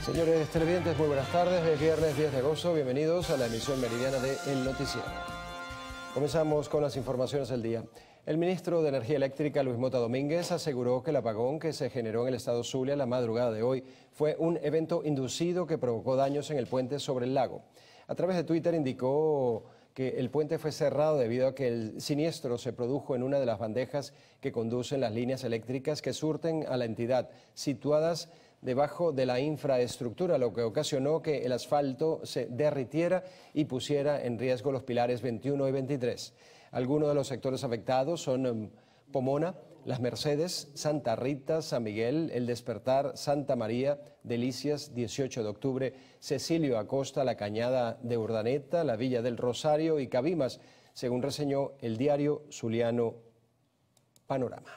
Señores televidentes, muy buenas tardes. Es viernes 10 de agosto. Bienvenidos a la emisión meridiana de El Noticiero. Comenzamos con las informaciones del día. El ministro de Energía Eléctrica, Luis Mota Domínguez, aseguró que el apagón que se generó en el estado Zulia la madrugada de hoy fue un evento inducido que provocó daños en el puente sobre el lago. A través de Twitter indicó que el puente fue cerrado debido a que el siniestro se produjo en una de las bandejas que conducen las líneas eléctricas que surten a la entidad, situadas debajo de la infraestructura, lo que ocasionó que el asfalto se derritiera y pusiera en riesgo los pilares 21 y 23. Algunos de los sectores afectados son Pomona, Las Mercedes, Santa Rita, San Miguel, El Despertar, Santa María, Delicias, 18 de octubre, Cecilio Acosta, La Cañada de Urdaneta, la Villa del Rosario y Cabimas, según reseñó el diario zuliano Panorama.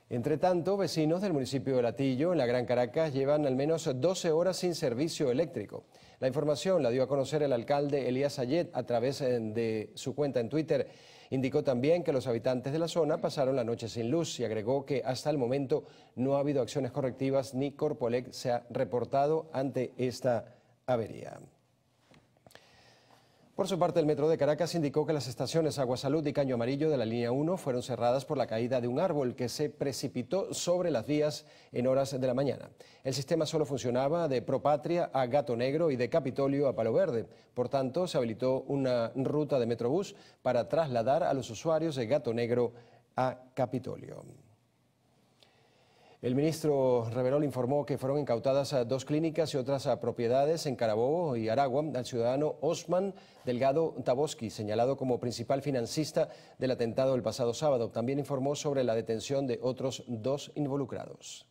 Entre tanto, vecinos del municipio de Latillo, en la Gran Caracas, llevan al menos 12 horas sin servicio eléctrico. La información la dio a conocer el alcalde Elías Ayet a través de su cuenta en Twitter. Indicó también que los habitantes de la zona pasaron la noche sin luz y agregó que hasta el momento no ha habido acciones correctivas ni Corpoelec se ha reportado ante esta avería. Por su parte, el Metro de Caracas indicó que las estaciones Agua Salud y Caño Amarillo de la línea 1 fueron cerradas por la caída de un árbol que se precipitó sobre las vías en horas de la mañana. El sistema solo funcionaba de Propatria a Gato Negro y de Capitolio a Palo Verde. Por tanto, se habilitó una ruta de Metrobús para trasladar a los usuarios de Gato Negro a Capitolio. El ministro Reverol informó que fueron incautadas 2 clínicas y otras propiedades en Carabobo y Aragua al ciudadano Osman Delgado Taboski, señalado como principal financista del atentado del pasado sábado. También informó sobre la detención de otros 2 involucrados.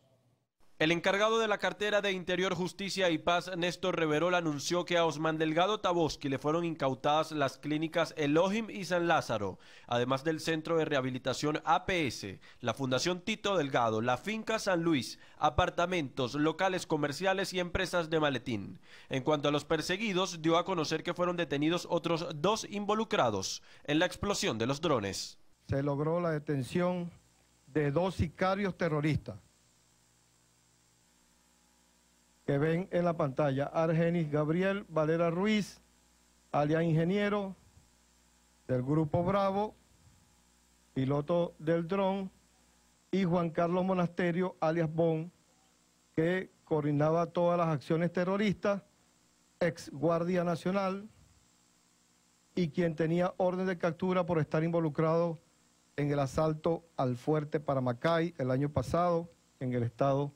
El encargado de la cartera de Interior, Justicia y Paz, Néstor Reverol, anunció que a Osman Delgado Taboski le fueron incautadas las clínicas Elohim y San Lázaro, además del Centro de Rehabilitación APS, la Fundación Tito Delgado, la Finca San Luis, apartamentos, locales comerciales y empresas de maletín. En cuanto a los perseguidos, dio a conocer que fueron detenidos otros 2 involucrados en la explosión de los drones. Se logró la detención de 2 sicarios terroristas que ven en la pantalla: Argenis Gabriel Valera Ruiz, alias Ingeniero, del Grupo Bravo, piloto del dron, y Juan Carlos Monasterio, alias Bon, que coordinaba todas las acciones terroristas, ex Guardia Nacional, y quien tenía orden de captura por estar involucrado en el asalto al fuerte Paramacay el año pasado en el estado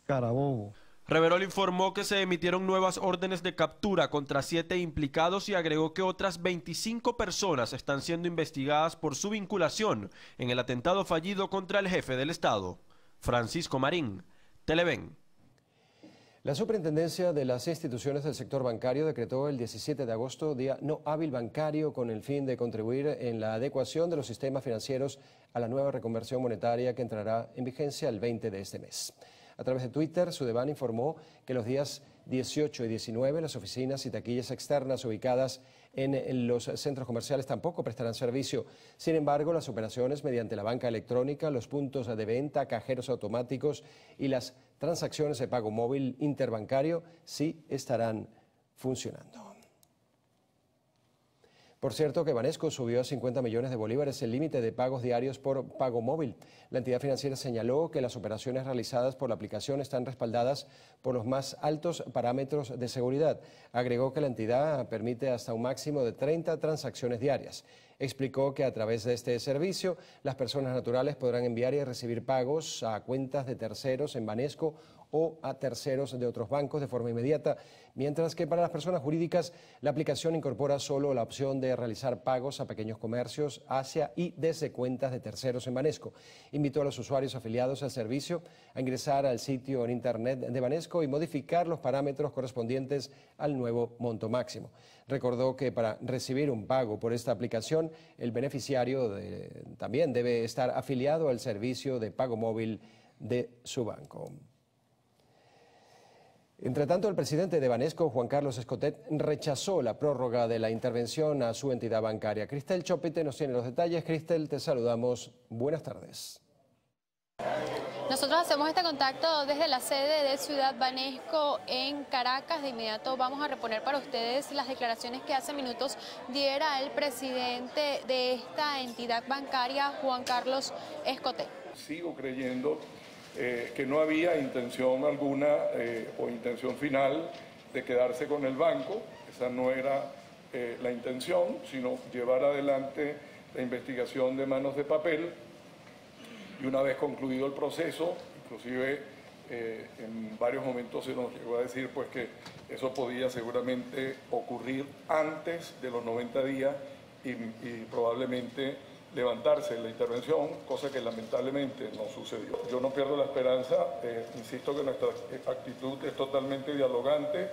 Carabobo. Reverol informó que se emitieron nuevas órdenes de captura contra 7 implicados y agregó que otras 25 personas están siendo investigadas por su vinculación en el atentado fallido contra el jefe del Estado. Francisco Marín, Televen. La Superintendencia de las Instituciones del Sector Bancario decretó el 17 de agosto Día No Hábil Bancario con el fin de contribuir en la adecuación de los sistemas financieros a la nueva reconversión monetaria que entrará en vigencia el 20 de este mes. A través de Twitter, Sudeban informó que los días 18 y 19 las oficinas y taquillas externas ubicadas en los centros comerciales tampoco prestarán servicio. Sin embargo, las operaciones mediante la banca electrónica, los puntos de venta, cajeros automáticos y las transacciones de pago móvil interbancario sí estarán funcionando. Por cierto que Banesco subió a 50 millones de bolívares el límite de pagos diarios por pago móvil. La entidad financiera señaló que las operaciones realizadas por la aplicación están respaldadas por los más altos parámetros de seguridad. Agregó que la entidad permite hasta un máximo de 30 transacciones diarias. Explicó que a través de este servicio las personas naturales podrán enviar y recibir pagos a cuentas de terceros en Banesco o a terceros de otros bancos de forma inmediata, mientras que para las personas jurídicas la aplicación incorpora solo la opción de realizar pagos a pequeños comercios hacia y desde cuentas de terceros en Banesco. Invitó a los usuarios afiliados al servicio a ingresar al sitio en internet de Banesco y modificar los parámetros correspondientes al nuevo monto máximo. Recordó que para recibir un pago por esta aplicación, el beneficiario también debe estar afiliado al servicio de pago móvil de su banco. Entre tanto, el presidente de Banesco, Juan Carlos Escotet, rechazó la prórroga de la intervención a su entidad bancaria. Cristel Chopete nos tiene los detalles. Cristel, te saludamos. Buenas tardes. Nosotros hacemos este contacto desde la sede de Ciudad Banesco en Caracas. De inmediato vamos a reponer para ustedes las declaraciones que hace minutos diera el presidente de esta entidad bancaria, Juan Carlos Escoté. Sigo creyendo que no había intención alguna o intención final de quedarse con el banco. Esa no era la intención, sino llevar adelante la investigación de Manos de Papel. Y una vez concluido el proceso, inclusive en varios momentos se nos llegó a decir pues, que eso podía seguramente ocurrir antes de los 90 días y probablemente levantarse la intervención, cosa que lamentablemente no sucedió. Yo no pierdo la esperanza, insisto que nuestra actitud es totalmente dialogante,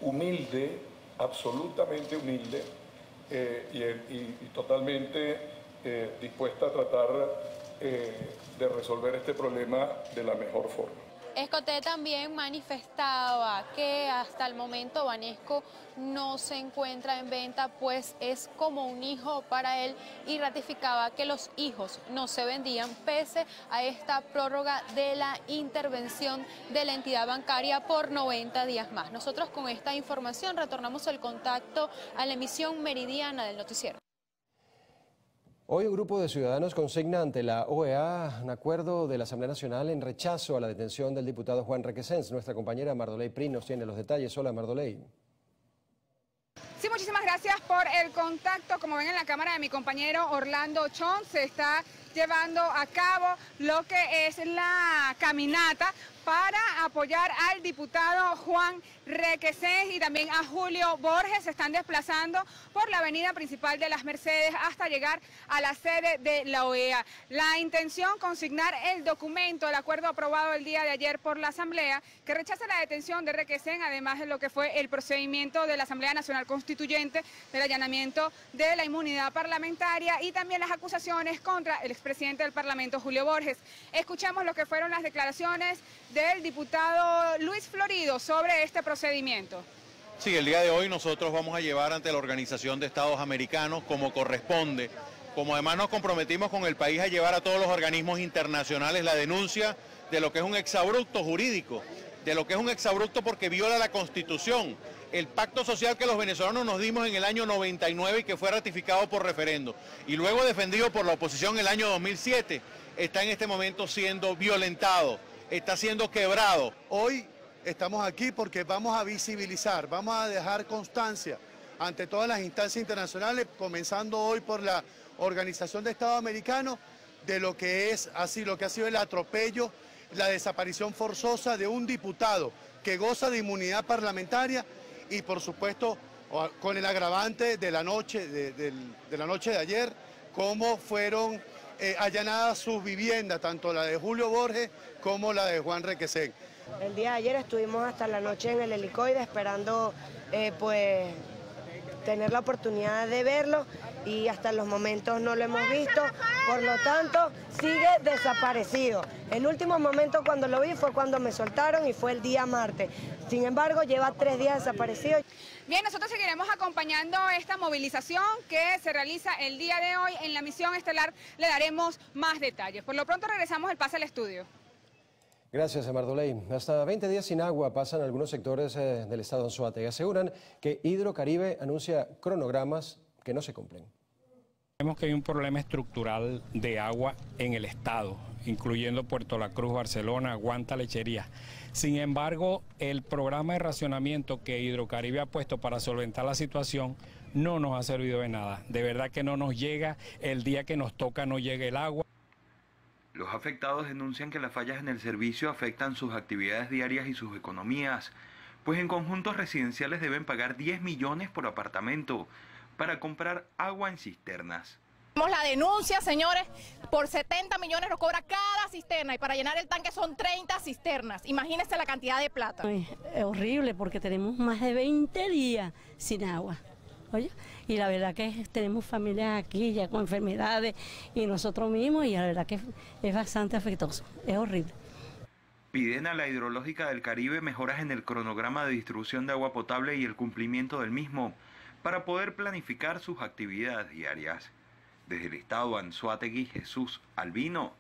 humilde, absolutamente humilde y totalmente dispuesta a tratar de resolver este problema de la mejor forma. Escoté también manifestaba que hasta el momento Banesco no se encuentra en venta, pues es como un hijo para él, y ratificaba que los hijos no se vendían pese a esta prórroga de la intervención de la entidad bancaria por 90 días más. Nosotros con esta información retornamos el contacto a la emisión meridiana del noticiero. Hoy un grupo de ciudadanos consigna ante la OEA un acuerdo de la Asamblea Nacional en rechazo a la detención del diputado Juan Requesens. Nuestra compañera Mardoley Prin nos tiene los detalles. Hola, Mardoley. Sí, muchísimas gracias por el contacto. Como ven en la cámara de mi compañero Orlando Chon, se está llevando a cabo lo que es la caminata para apoyar al diputado Juan Requesens y también a Julio Borges. Se están desplazando por la avenida principal de Las Mercedes hasta llegar a la sede de la OEA. La intención, consignar el documento, el acuerdo aprobado el día de ayer por la Asamblea, que rechaza la detención de Requesens, además de lo que fue el procedimiento de la Asamblea Nacional Constituyente, del allanamiento de la inmunidad parlamentaria y también las acusaciones contra el expresidente del Parlamento, Julio Borges. Escuchamos lo que fueron las declaraciones del diputado Luis Florido sobre este procedimiento. Sí, el día de hoy nosotros vamos a llevar ante la Organización de Estados Americanos como corresponde, como además nos comprometimos con el país a llevar a todos los organismos internacionales la denuncia de lo que es un exabrupto jurídico, de lo que es un exabrupto porque viola la Constitución, el pacto social que los venezolanos nos dimos en el año 99 y que fue ratificado por referendo, y luego defendido por la oposición en el año 2007, está en este momento siendo violentado, está siendo quebrado. Hoy estamos aquí porque vamos a visibilizar, vamos a dejar constancia ante todas las instancias internacionales, comenzando hoy por la Organización de Estados Americanos, de lo que es así, lo que ha sido el atropello, la desaparición forzosa de un diputado que goza de inmunidad parlamentaria y por supuesto con el agravante de la noche de ayer, cómo fueron allanadas sus viviendas, tanto la de Julio Borges como la de Juan Requesens. El día de ayer estuvimos hasta la noche en el helicoide esperando pues tener la oportunidad de verlo y hasta los momentos no lo hemos visto, por lo tanto sigue desaparecido. El último momento cuando lo vi fue cuando me soltaron y fue el día martes. Sin embargo, lleva 3 días desaparecido. Bien, nosotros seguiremos acompañando esta movilización que se realiza el día de hoy. En la misión estelar le daremos más detalles. Por lo pronto regresamos el pase al estudio. Gracias, Mardoley. Hasta 20 días sin agua pasan algunos sectores del estado de Anzoátegui y aseguran que Hidrocaribe anuncia cronogramas que no se cumplen. Vemos que hay un problema estructural de agua en el estado, incluyendo Puerto La Cruz, Barcelona, Guanta, Lechería. Sin embargo, el programa de racionamiento que Hidrocaribe ha puesto para solventar la situación no nos ha servido de nada. De verdad que no nos llega, el día que nos toca no llega el agua. Los afectados denuncian que las fallas en el servicio afectan sus actividades diarias y sus economías, pues en conjuntos residenciales deben pagar 10 millones por apartamento para comprar agua en cisternas. Tenemos la denuncia, señores, por 70 millones nos cobra cada cisterna y para llenar el tanque son 30 cisternas. Imagínense la cantidad de plata. Es horrible porque tenemos más de 20 días sin agua. Oye, y la verdad que tenemos familias aquí ya con enfermedades y nosotros mismos y la verdad que es bastante afectoso, es horrible. Piden a la Hidrológica del Caribe mejoras en el cronograma de distribución de agua potable y el cumplimiento del mismo para poder planificar sus actividades diarias. Desde el estado Anzoátegui, Jesús Albino,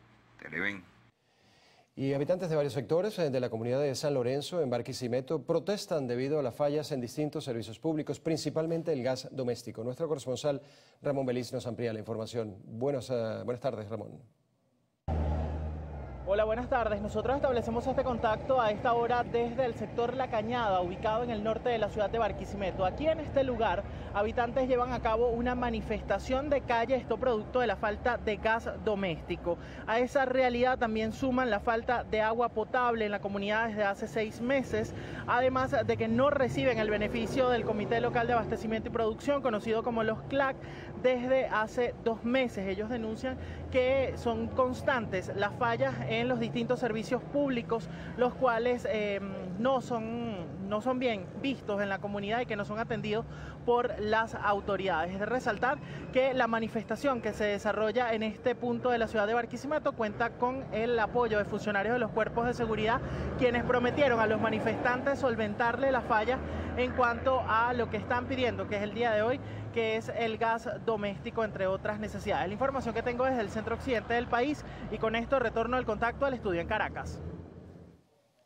Televen. Y habitantes de varios sectores de la comunidad de San Lorenzo, en Barquisimeto, protestan debido a las fallas en distintos servicios públicos, principalmente el gas doméstico. Nuestro corresponsal Ramón Beliz nos amplía la información. Buenas tardes, Ramón. Hola, buenas tardes. Nosotros establecemos este contacto a esta hora desde el sector La Cañada, ubicado en el norte de la ciudad de Barquisimeto. Aquí en este lugar, habitantes llevan a cabo una manifestación de calle, esto producto de la falta de gas doméstico. A esa realidad también suman la falta de agua potable en la comunidad desde hace 6 meses, además de que no reciben el beneficio del Comité Local de Abastecimiento y Producción, conocido como los CLAC, desde hace 2 meses. Ellos denuncian que son constantes las fallas en los distintos servicios públicos, los cuales no son bien vistos en la comunidad y que no son atendidos por las autoridades. Es de resaltar que la manifestación que se desarrolla en este punto de la ciudad de Barquisimeto cuenta con el apoyo de funcionarios de los cuerpos de seguridad, quienes prometieron a los manifestantes solventarle la falla en cuanto a lo que están pidiendo, que es el día de hoy, que es el gas doméstico, entre otras necesidades. La información que tengo desde el centro occidente del país, y con esto retorno el contacto al estudio en Caracas.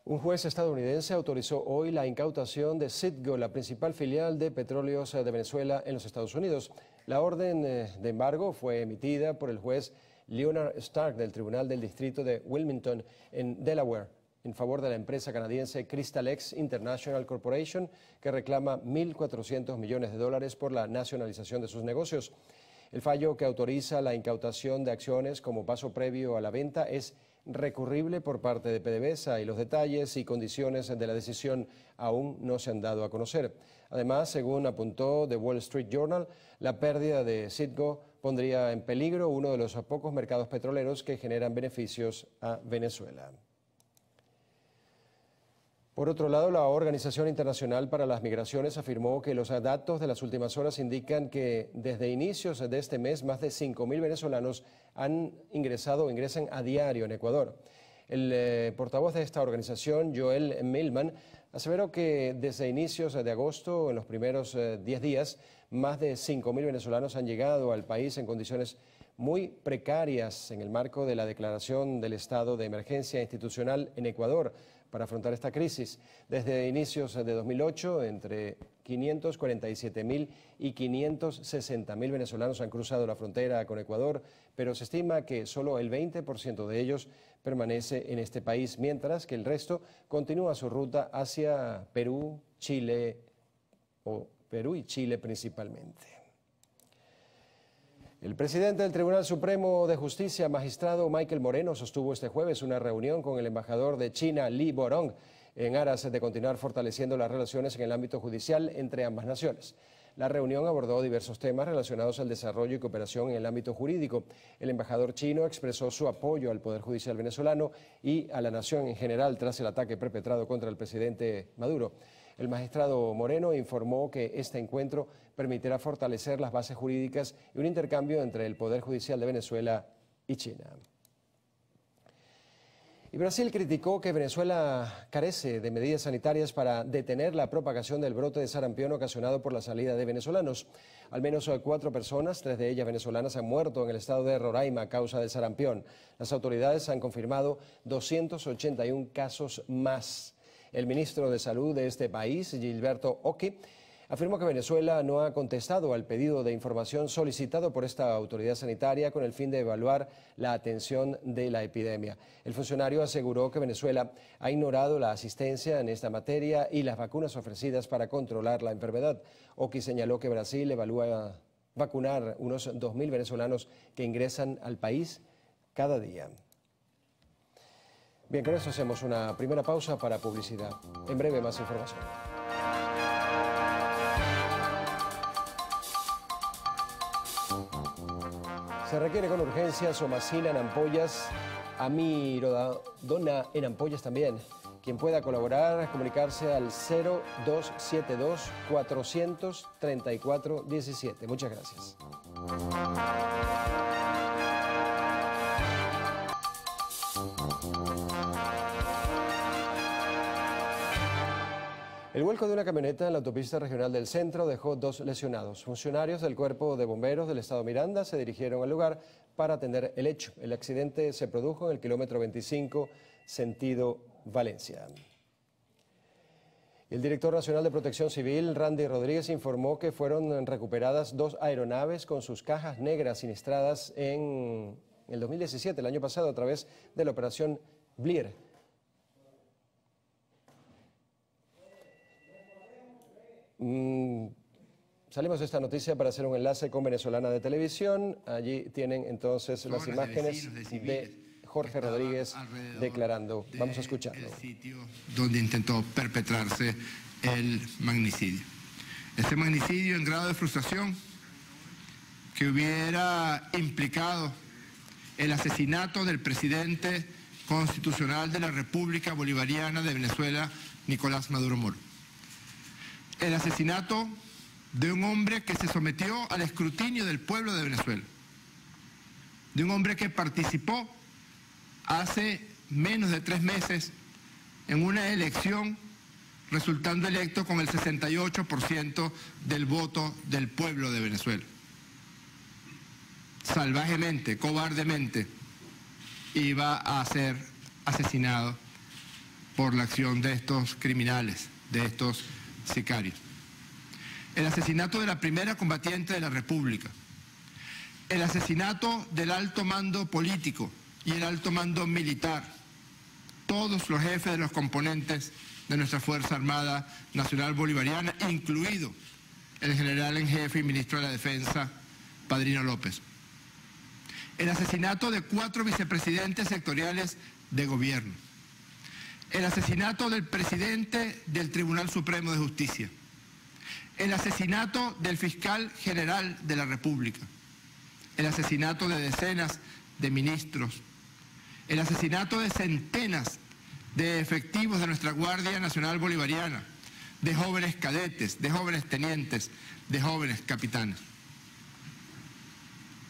Un juez estadounidense autorizó hoy la incautación de Citgo, la principal filial de Petróleos de Venezuela en los Estados Unidos. La orden de embargo fue emitida por el juez Leonard Stark del Tribunal del Distrito de Wilmington, en Delaware, en favor de la empresa canadiense Crystalex International Corporation, que reclama $1.400 millones por la nacionalización de sus negocios. El fallo, que autoriza la incautación de acciones como paso previo a la venta, es recurrible por parte de PDVSA y los detalles y condiciones de la decisión aún no se han dado a conocer. Además, según apuntó The Wall Street Journal, la pérdida de Citgo pondría en peligro uno de los pocos mercados petroleros que generan beneficios a Venezuela. Por otro lado, la Organización Internacional para las Migraciones afirmó que los datos de las últimas horas indican que desde inicios de este mes más de 5.000 venezolanos han ingresado o ingresan a diario en Ecuador. El portavoz de esta organización, Joel Millman, aseveró que desde inicios de agosto, en los primeros 10 días, más de 5.000 venezolanos han llegado al país en condiciones muy precarias en el marco de la declaración del estado de emergencia institucional en Ecuador para afrontar esta crisis. Desde inicios de 2008, entre 547.000 y 560.000 venezolanos han cruzado la frontera con Ecuador, pero se estima que solo el 20% de ellos permanece en este país, mientras que el resto continúa su ruta hacia Perú, Chile o Perú y Chile principalmente. El presidente del Tribunal Supremo de Justicia, magistrado Michael Moreno, sostuvo este jueves una reunión con el embajador de China, Li Borong, en aras de continuar fortaleciendo las relaciones en el ámbito judicial entre ambas naciones. La reunión abordó diversos temas relacionados al desarrollo y cooperación en el ámbito jurídico. El embajador chino expresó su apoyo al Poder Judicial venezolano y a la nación en general tras el ataque perpetrado contra el presidente Maduro. El magistrado Moreno informó que este encuentro permitirá fortalecer las bases jurídicas y un intercambio entre el Poder Judicial de Venezuela y China. Y Brasil criticó que Venezuela carece de medidas sanitarias para detener la propagación del brote de sarampión ocasionado por la salida de venezolanos. Al menos 4 personas, 3 de ellas venezolanas, han muerto en el estado de Roraima a causa del sarampión. Las autoridades han confirmado 281 casos más. El ministro de Salud de este país, Gilberto Occhi, afirmó que Venezuela no ha contestado al pedido de información solicitado por esta autoridad sanitaria con el fin de evaluar la atención de la epidemia. El funcionario aseguró que Venezuela ha ignorado la asistencia en esta materia y las vacunas ofrecidas para controlar la enfermedad. Occhi señaló que Brasil evalúa vacunar unos 2.000 venezolanos que ingresan al país cada día. Bien, con esto hacemos una primera pausa para publicidad. En breve, más información. Se requiere con urgencia somacina en ampollas, amirodona en ampollas también. Quien pueda colaborar, comunicarse al 0272-434-17. Muchas gracias. El vuelco de una camioneta en la autopista regional del centro dejó 2 lesionados. Funcionarios del Cuerpo de Bomberos del Estado Miranda se dirigieron al lugar para atender el hecho. El accidente se produjo en el kilómetro 25, sentido Valencia. El director nacional de Protección Civil, Randy Rodríguez, informó que fueron recuperadas 2 aeronaves con sus cajas negras siniestradas en el 2017, el año pasado, a través de la operación Blier. Salimos de esta noticia para hacer un enlace con Venezolana de Televisión. Allí tienen entonces las imágenes de Jorge Rodríguez declarando. Vamos a escucharlo. El sitio donde intentó perpetrarse el magnicidio. Este magnicidio en grado de frustración que hubiera implicado el asesinato del presidente constitucional de la República Bolivariana de Venezuela, Nicolás Maduro Moro. El asesinato de un hombre que se sometió al escrutinio del pueblo de Venezuela, de un hombre que participó hace menos de 3 meses en una elección resultando electo con el 68% del voto del pueblo de Venezuela. Salvajemente, cobardemente, iba a ser asesinado por la acción de estos criminales, de estos sicarios. El asesinato de la primera combatiente de la República, el asesinato del alto mando político y el alto mando militar, todos los jefes de los componentes de nuestra Fuerza Armada Nacional Bolivariana, incluido el general en jefe y ministro de la Defensa, Padrino López. El asesinato de 4 vicepresidentes sectoriales de gobierno. El asesinato del presidente del Tribunal Supremo de Justicia. El asesinato del fiscal general de la República. El asesinato de decenas de ministros. El asesinato de centenas de efectivos de nuestra Guardia Nacional Bolivariana, de jóvenes cadetes, de jóvenes tenientes, de jóvenes capitanes.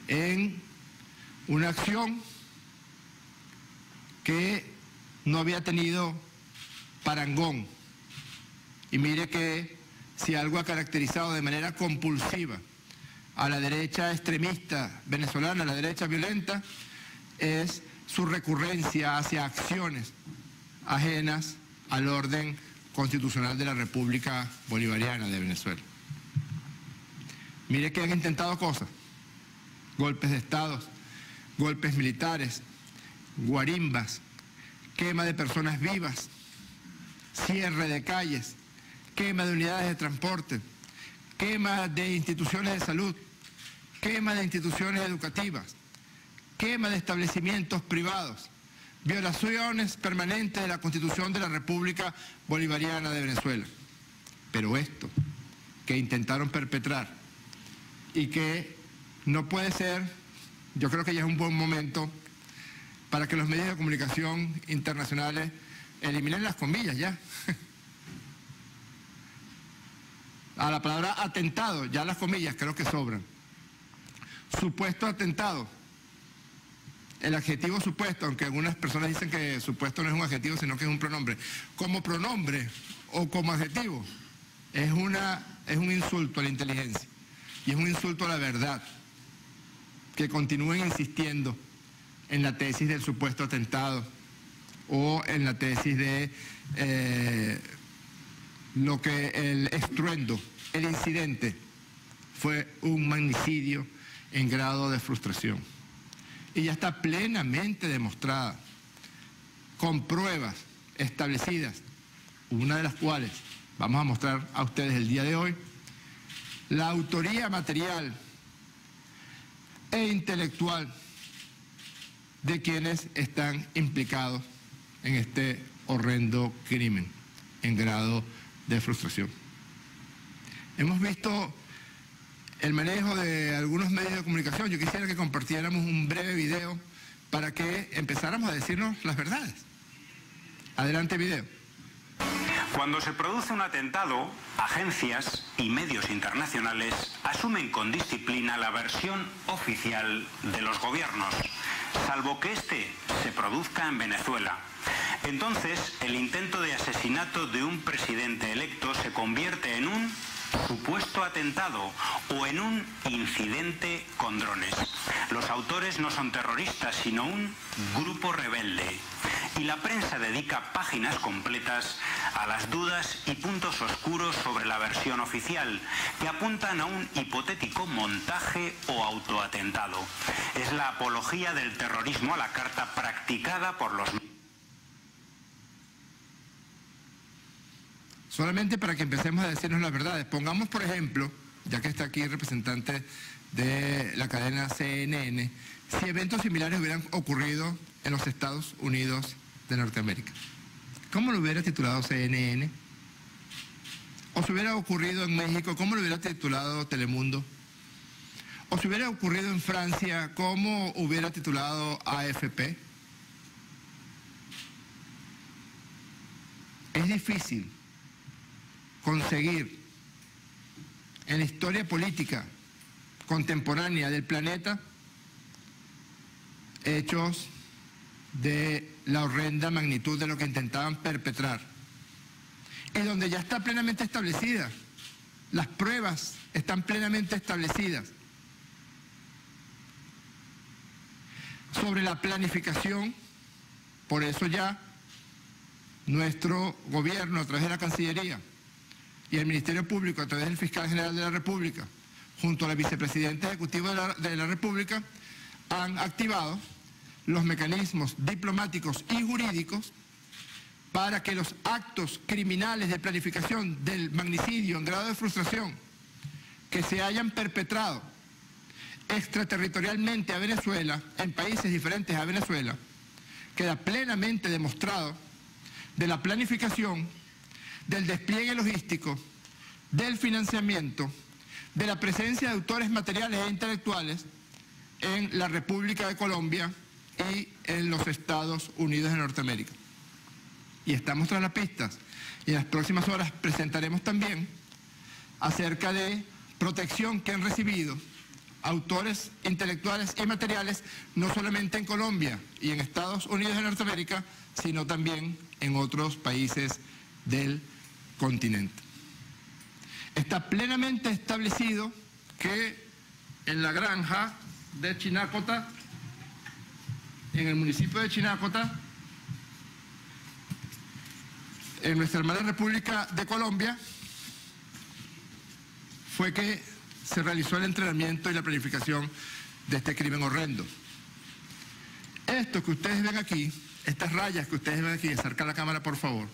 En una acción que no había tenido parangón. Y mire que si algo ha caracterizado de manera compulsiva a la derecha extremista venezolana, a la derecha violenta, es su recurrencia hacia acciones ajenas al orden constitucional de la República Bolivariana de Venezuela. Mire que han intentado cosas: golpes de Estado, golpes militares, guarimbas, quema de personas vivas, cierre de calles, quema de unidades de transporte, quema de instituciones de salud, quema de instituciones educativas, quema de establecimientos privados, violaciones permanentes de la Constitución de la República Bolivariana de Venezuela. Pero esto que intentaron perpetrar y que no puede ser, yo creo que ya es un buen momento para que los medios de comunicación internacionales eliminen las comillas ya. A la palabra atentado, ya las comillas creo que sobran. Supuesto atentado. El adjetivo supuesto, aunque algunas personas dicen que supuesto no es un adjetivo, sino que es un pronombre. Como pronombre o como adjetivo, es un insulto a la inteligencia y es un insulto a la verdad. Que continúen insistiendo en la tesis del supuesto atentado o en la tesis de lo que el estruendo, el incidente, fue un magnicidio en grado de frustración. Y ya está plenamente demostrada, con pruebas establecidas, una de las cuales vamos a mostrar a ustedes el día de hoy, la autoría material e intelectual de quienes están implicados en este horrendo crimen en grado de frustración. Hemos visto el manejo de algunos medios de comunicación. Yo quisiera que compartiéramos un breve video para que empezáramos a decirnos las verdades. Adelante, video. Cuando se produce un atentado, agencias y medios internacionales asumen con disciplina la versión oficial de los gobiernos, salvo que este se produzca en Venezuela. Entonces, el intento de asesinato de un presidente electo se convierte en un supuesto atentado o en un incidente con drones. Los autores no son terroristas, sino un grupo rebelde. Y la prensa dedica páginas completas a las dudas y puntos oscuros sobre la versión oficial, que apuntan a un hipotético montaje o autoatentado. Es la apología del terrorismo a la carta practicada por los... Solamente para que empecemos a decirnos las verdades. Pongamos, por ejemplo, ya que está aquí el representante de la cadena CNN, si eventos similares hubieran ocurrido en los Estados Unidos de Norteamérica. ¿Cómo lo hubiera titulado CNN? ¿O si hubiera ocurrido en México, cómo lo hubiera titulado Telemundo? ¿O si hubiera ocurrido en Francia, cómo hubiera titulado AFP? Es difícil conseguir en la historia política contemporánea del planeta hechos de la horrenda magnitud de lo que intentaban perpetrar, y donde ya está plenamente establecida, las pruebas están plenamente establecidas sobre la planificación. Por eso ya nuestro gobierno, a través de la Cancillería y el Ministerio Público, a través del Fiscal General de la República, junto a la Vicepresidenta Ejecutiva de la República, han activado los mecanismos diplomáticos y jurídicos para que los actos criminales de planificación del magnicidio en grado de frustración que se hayan perpetrado extraterritorialmente a Venezuela, en países diferentes a Venezuela, queda plenamente demostrado de la planificación, del despliegue logístico, del financiamiento, de la presencia de autores materiales e intelectuales en la República de Colombia y en los Estados Unidos de Norteamérica. Y estamos tras las pistas, y en las próximas horas presentaremos también acerca de protección que han recibido autores intelectuales y materiales, no solamente en Colombia y en Estados Unidos de Norteamérica, sino también en otros países del continente. Está plenamente establecido que en la granja de Chinácota, en el municipio de Chinácota, en nuestra hermana República de Colombia, fue que se realizó el entrenamiento y la planificación de este crimen horrendo. Esto que ustedes ven aquí, estas rayas que ustedes ven aquí, acerca la cámara por favor,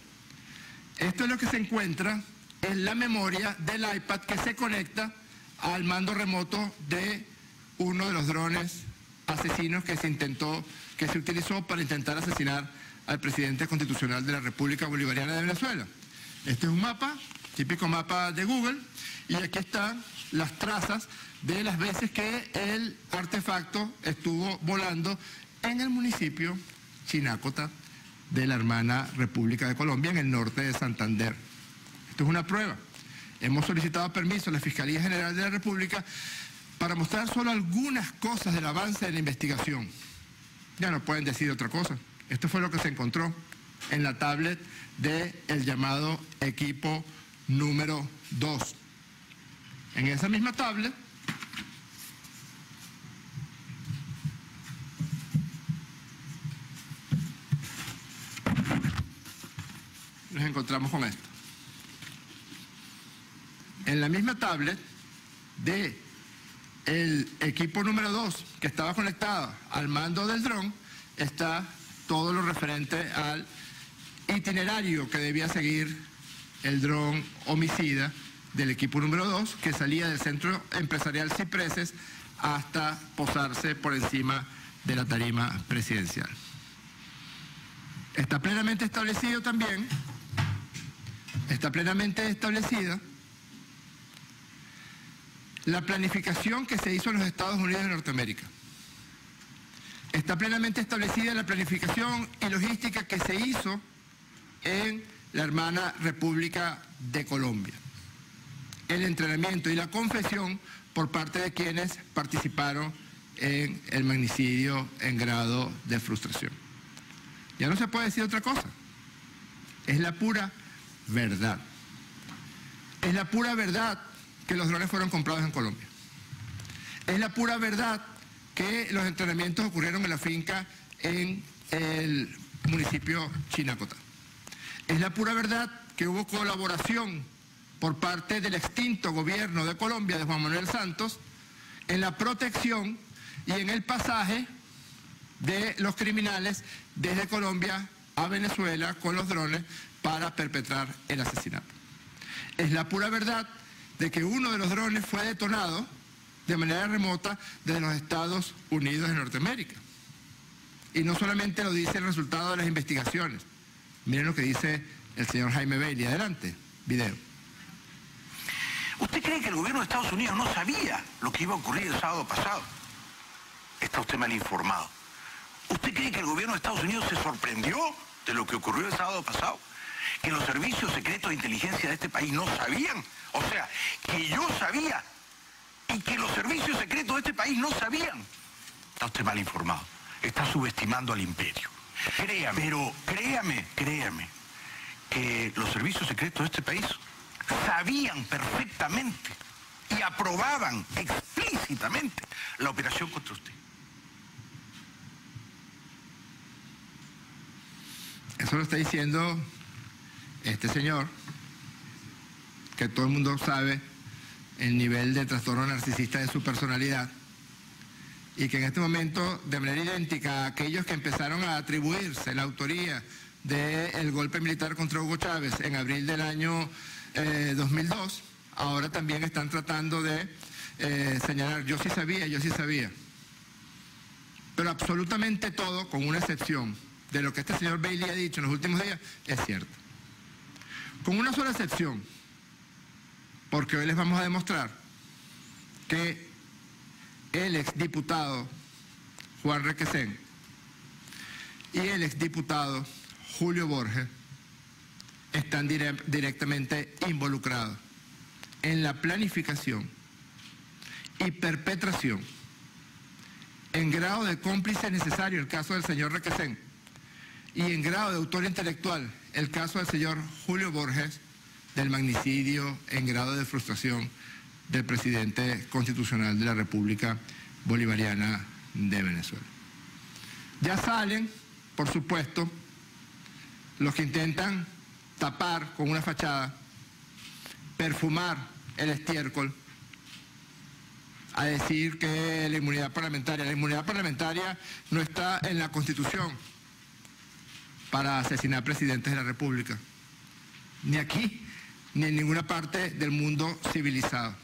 esto es lo que se encuentra en la memoria del iPad que se conecta al mando remoto de uno de los drones asesinos que se utilizó para intentar asesinar al presidente constitucional de la República Bolivariana de Venezuela. Este es un mapa, típico mapa de Google, y aquí están las trazas de las veces que el artefacto estuvo volando en el municipio Chinácota de la hermana República de Colombia, en el norte de Santander. Esto es una prueba. Hemos solicitado permiso a la Fiscalía General de la República para mostrar solo algunas cosas del avance de la investigación. Ya no pueden decir otra cosa. Esto fue lo que se encontró en la tablet del llamado equipo número 2. En esa misma tablet nos encontramos con esto. En la misma tablet de el equipo número 2 que estaba conectado al mando del dron está todo lo referente al itinerario que debía seguir el dron homicida del equipo número 2, que salía del centro empresarial Cipreses hasta posarse por encima de la tarima presidencial. Está plenamente establecido también, está plenamente establecida la planificación que se hizo en los Estados Unidos de Norteamérica. Está plenamente establecida la planificación y logística que se hizo en la hermana República de Colombia. El entrenamiento y la confesión por parte de quienes participaron en el magnicidio en grado de frustración. Ya no se puede decir otra cosa. Es la pura verdad. Es la pura verdad que los drones fueron comprados en Colombia. Es la pura verdad que los entrenamientos ocurrieron en la finca en el municipio Chinacotá. Es la pura verdad que hubo colaboración por parte del extinto gobierno de Colombia, de Juan Manuel Santos, en la protección y en el pasaje de los criminales desde Colombia a Venezuela con los drones para perpetrar el asesinato. Es la pura verdad de que uno de los drones fue detonado de manera remota desde los Estados Unidos de Norteamérica. Y no solamente lo dice el resultado de las investigaciones. Miren lo que dice el señor Jaime Bailey. Adelante, video. ¿Usted cree que el gobierno de Estados Unidos no sabía lo que iba a ocurrir el sábado pasado? Está usted mal informado. ¿Usted cree que el gobierno de Estados Unidos se sorprendió de lo que ocurrió el sábado pasado? ¿Que los servicios secretos de inteligencia de este país no sabían? O sea, que yo sabía y que los servicios secretos de este país no sabían. Está usted mal informado. Está subestimando al imperio. Créame, pero créame, que los servicios secretos de este país sabían perfectamente y aprobaban explícitamente la operación contra usted. Eso lo está diciendo este señor, que todo el mundo sabe el nivel de trastorno narcisista de su personalidad, y que en este momento, de manera idéntica a aquellos que empezaron a atribuirse la autoría del golpe militar contra Hugo Chávez en abril del año 2002, ahora también están tratando de señalar, yo sí sabía. Pero absolutamente todo, con una excepción de lo que este señor Bailey ha dicho en los últimos días, es cierto. Con una sola excepción, porque hoy les vamos a demostrar que el exdiputado Juan Requesén y el exdiputado Julio Borges están directamente involucrados en la planificación y perpetración, en grado de cómplice necesario el caso del señor Requesén y en grado de autor intelectual el caso del señor Julio Borges, del magnicidio en grado de frustración del presidente constitucional de la República Bolivariana de Venezuela. Ya salen, por supuesto, los que intentan tapar con una fachada, perfumar el estiércol, a decir que la inmunidad parlamentaria no está en la Constitución para asesinar presidentes de la República, ni aquí, ni en ninguna parte del mundo civilizado.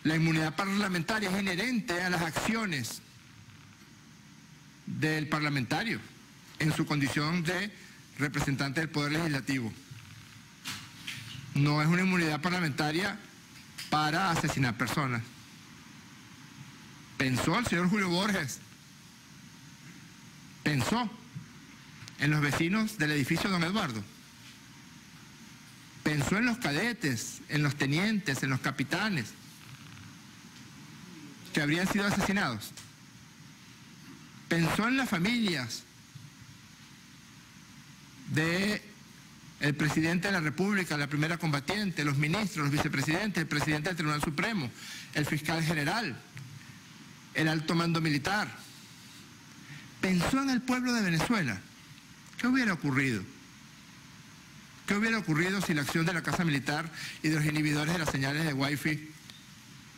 La inmunidad parlamentaria es inherente a las acciones del parlamentario en su condición de representante del Poder Legislativo. No es una inmunidad parlamentaria para asesinar personas. Pensó el señor Julio Borges, pensó en los vecinos del edificio Don Eduardo, pensó en los cadetes, en los tenientes, en los capitanes que habrían sido asesinados, pensó en las familias de el presidente de la República, la primera combatiente, los ministros, los vicepresidentes, el presidente del Tribunal Supremo, el fiscal general, el alto mando militar. Pensó en el pueblo de Venezuela. ¿Qué hubiera ocurrido? ¿Qué hubiera ocurrido si la acción de la Casa Militar y de los inhibidores de las señales de Wi-Fi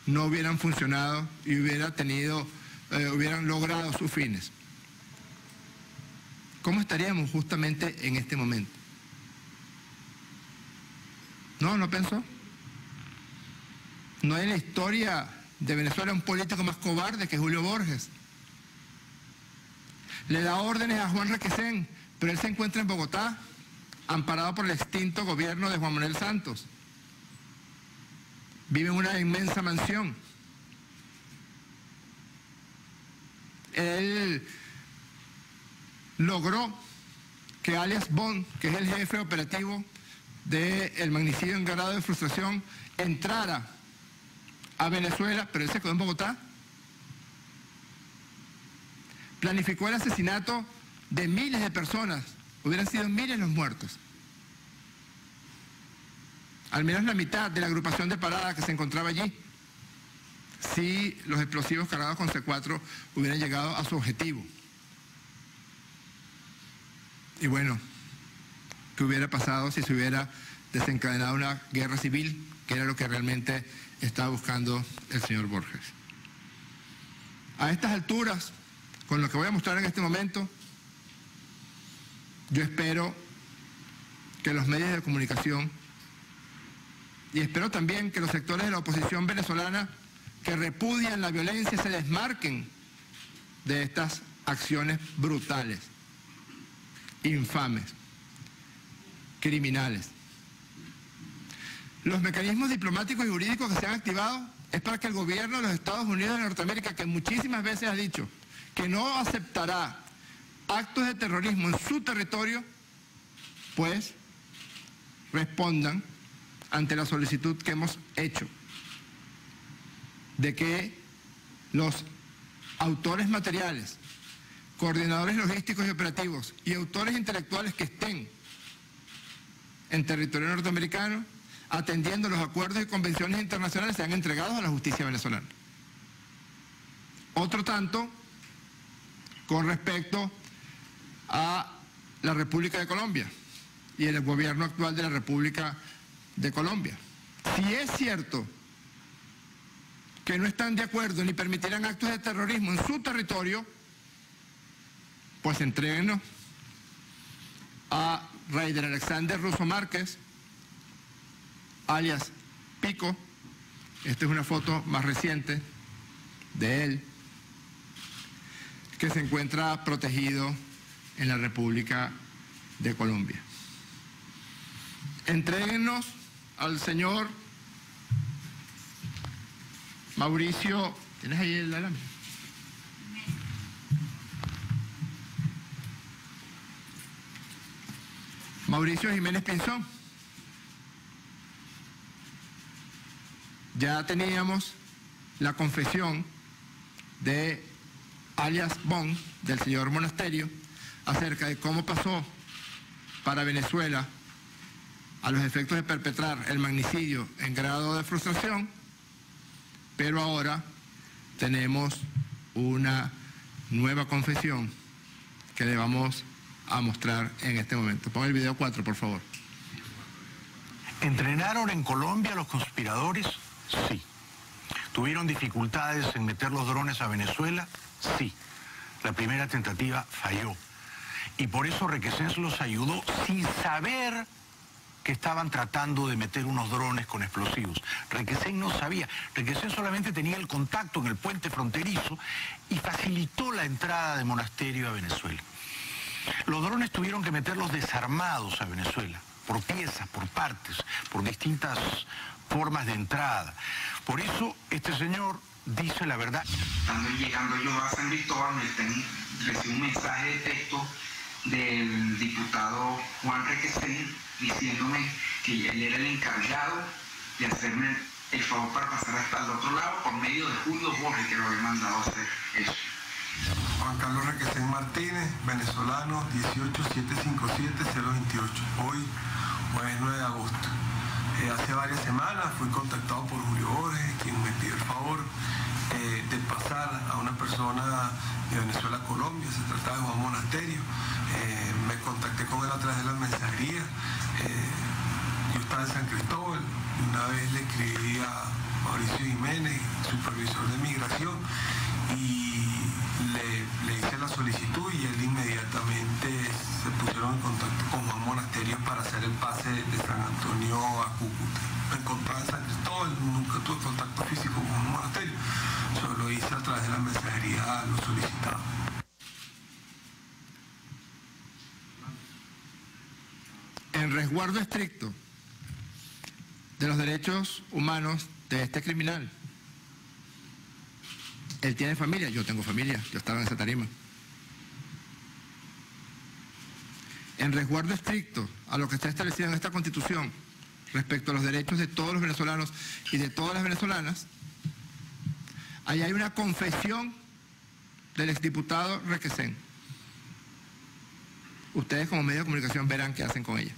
no hubieran funcionado y hubieran logrado sus fines? ¿Cómo estaríamos justamente en este momento? No pensó. No hay en la historia de Venezuela un político más cobarde que Julio Borges. Le da órdenes a Juan Requesén, pero él se encuentra en Bogotá, amparado por el extinto gobierno de Juan Manuel Santos. Vive en una inmensa mansión. Él logró que alias Bond, que es el jefe operativo del magnicidio en grado de frustración, entrara a Venezuela, pero él se quedó en Bogotá. Planificó el asesinato de miles de personas, hubieran sido miles los muertos. Al menos la mitad de la agrupación de parada que se encontraba allí, si los explosivos cargados con C4 hubieran llegado a su objetivo. Y bueno, ¿qué hubiera pasado si se hubiera desencadenado una guerra civil, que era lo que realmente estaba buscando el señor Borges? A estas alturas, con lo que voy a mostrar en este momento, yo espero que los medios de comunicación y espero también que los sectores de la oposición venezolana que repudian la violencia se desmarquen de estas acciones brutales, infames, criminales. Los mecanismos diplomáticos y jurídicos que se han activado es para que el gobierno de los Estados Unidos de Norteamérica, que muchísimas veces ha dicho que no aceptará actos de terrorismo en su territorio, pues respondan ante la solicitud que hemos hecho de que los autores materiales, coordinadores logísticos y operativos y autores intelectuales que estén en territorio norteamericano atendiendo los acuerdos y convenciones internacionales sean entregados a la justicia venezolana. Otro tanto con respecto a la República de Colombia y el gobierno actual de la República de Colombia. Si es cierto que no están de acuerdo ni permitirán actos de terrorismo en su territorio, pues entréguenos a Raider Alexander Russo Márquez, alias Pico. Esta es una foto más reciente de él, que se encuentra protegido en la República de Colombia. Entréguenos al señor Mauricio, ¿tienes ahí el alambre? Mauricio Jiménez Pinzón. Ya teníamos la confesión de alias Bon, del señor Monasterio, acerca de cómo pasó para Venezuela a los efectos de perpetrar el magnicidio en grado de frustración, pero ahora tenemos una nueva confesión que le vamos a mostrar en este momento. Pon el video 4, por favor. ¿Entrenaron en Colombia los conspiradores? Sí. ¿Tuvieron dificultades en meter los drones a Venezuela? Sí. La primera tentativa falló. Y por eso Requesens los ayudó sin saber que estaban tratando de meter unos drones con explosivos. Requesens no sabía. Requesens solamente tenía el contacto en el puente fronterizo y facilitó la entrada de Monasterio a Venezuela. Los drones tuvieron que meterlos desarmados a Venezuela, por piezas, por partes, por distintas formas de entrada. Por eso este señor dice la verdad. Llegando yo a San Cristóbal, recibí un mensaje de texto del diputado Juan Requesens diciéndome que él era el encargado de hacerme el favor para pasar hasta el otro lado por medio de Julio Borges, que lo había mandado a hacer eso. Juan Carlos Requesens Martínez, venezolano, 18-757-028. Hoy, jueves 9 de agosto. Hace varias semanas fui contactado por Julio Borges, quien me pidió el favor de pasar a una persona de Venezuela a Colombia. Se trataba de Juan Monasterio. Me contacté con él a través de la mensajería. Yo estaba en San Cristóbal y una vez le escribí a Mauricio Jiménez, supervisor de migración, y le hice la solicitud y él inmediatamente se pusieron en contacto con Juan Monasterio para hacer el pase de San Antonio a Cúcuta. Me encontraba en San Cristóbal, nunca tuve contacto físico con Juan Monasterio, solo lo hice a través de la mensajería, lo solicitaba. En resguardo estricto de los derechos humanos de este criminal. Él tiene familia, yo tengo familia, yo estaba en esa tarima. En resguardo estricto a lo que está establecido en esta Constitución respecto a los derechos de todos los venezolanos y de todas las venezolanas, ahí hay una confesión del exdiputado Requesens, ustedes como medio de comunicación verán qué hacen con ella.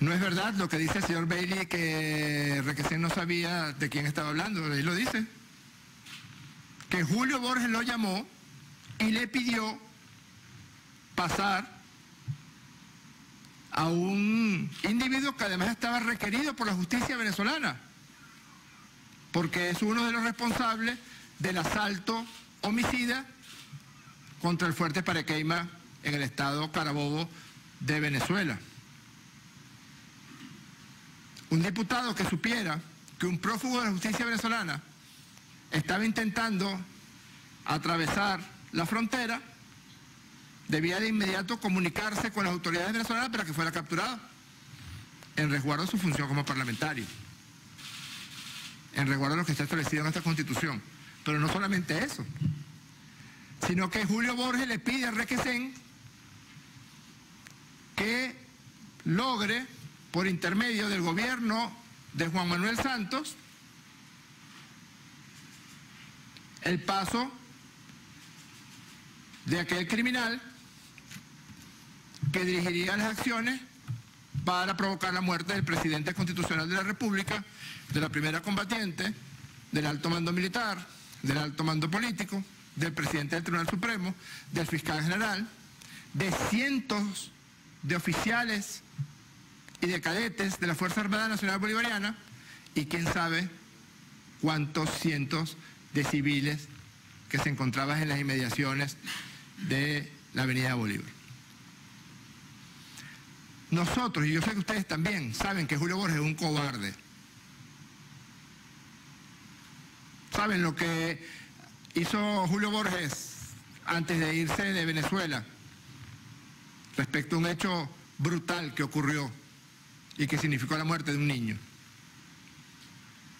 No es verdad lo que dice el señor Bailey, que Requesén no sabía de quién estaba hablando. Él lo dice. Que Julio Borges lo llamó y le pidió pasar a un individuo que además estaba requerido por la justicia venezolana, porque es uno de los responsables del asalto homicida contra el fuerte Parequeima en el estado Carabobo de Venezuela. Un diputado que supiera que un prófugo de la justicia venezolana estaba intentando atravesar la frontera, debía de inmediato comunicarse con las autoridades venezolanas para que fuera capturado, en resguardo de su función como parlamentario, en resguardo de lo que está establecido en esta Constitución. Pero no solamente eso, sino que Julio Borges le pide a Requesén que logre, por intermedio del gobierno de Juan Manuel Santos, el paso de aquel criminal que dirigiría las acciones para provocar la muerte del presidente constitucional de la República, de la primera combatiente, del alto mando militar, del alto mando político, del presidente del Tribunal Supremo, del fiscal general, de cientos de oficiales y de cadetes de la Fuerza Armada Nacional Bolivariana, y quién sabe cuántos cientos de civiles que se encontraban en las inmediaciones de la Avenida Bolívar. Nosotros, y yo sé que ustedes también, saben que Julio Borges es un cobarde. ¿Saben lo que hizo Julio Borges antes de irse de Venezuela respecto a un hecho brutal que ocurrió y que significó la muerte de un niño?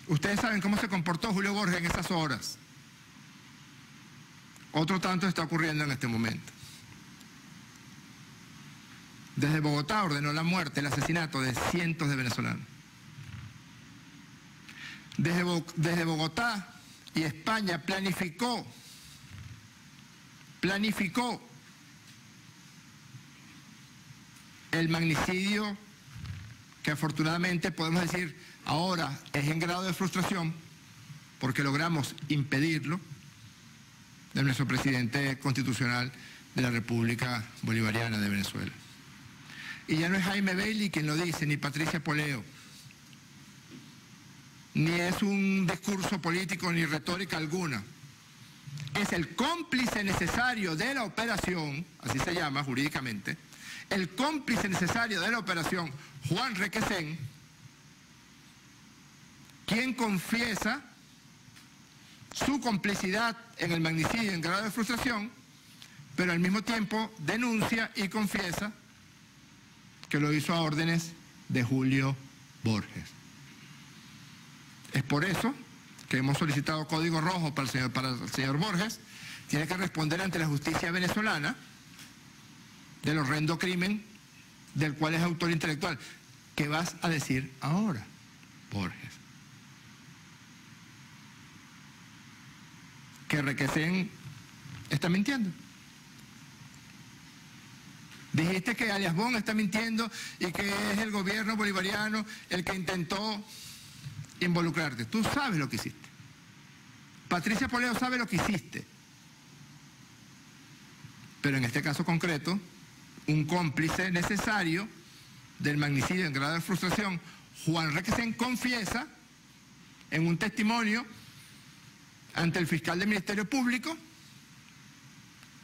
Ustedes saben cómo se comportó Julio Borges en esas horas. Otro tanto está ocurriendo en este momento. Desde Bogotá ordenó la muerte, el asesinato de cientos de venezolanos. Desde Bogotá y España planificó el magnicidio que afortunadamente podemos decir ahora es en grado de frustración porque logramos impedirlo, de nuestro presidente constitucional de la República Bolivariana de Venezuela. Y ya no es Jaime Bailey quien lo dice, ni Patricia Poleo, ni es un discurso político ni retórica alguna. Es el cómplice necesario de la operación, así se llama jurídicamente, el cómplice necesario de la operación, Juan Requesén, quien confiesa su complicidad en el magnicidio en grado de frustración, pero al mismo tiempo denuncia y confiesa que lo hizo a órdenes de Julio Borges. Es por eso que hemos solicitado código rojo para el señor Borges. Tiene que responder ante la justicia venezolana del horrendo crimen del cual es autor intelectual. ¿Qué vas a decir ahora, Borges? Que Requesén está mintiendo. Dijiste que alias Bon está mintiendo y que es el gobierno bolivariano el que intentó involucrarte. Tú sabes lo que hiciste. Patricia Poleo sabe lo que hiciste. Pero en este caso concreto, un cómplice necesario del magnicidio en grado de frustración, Juan Requesén, confiesa en un testimonio ante el fiscal del Ministerio Público,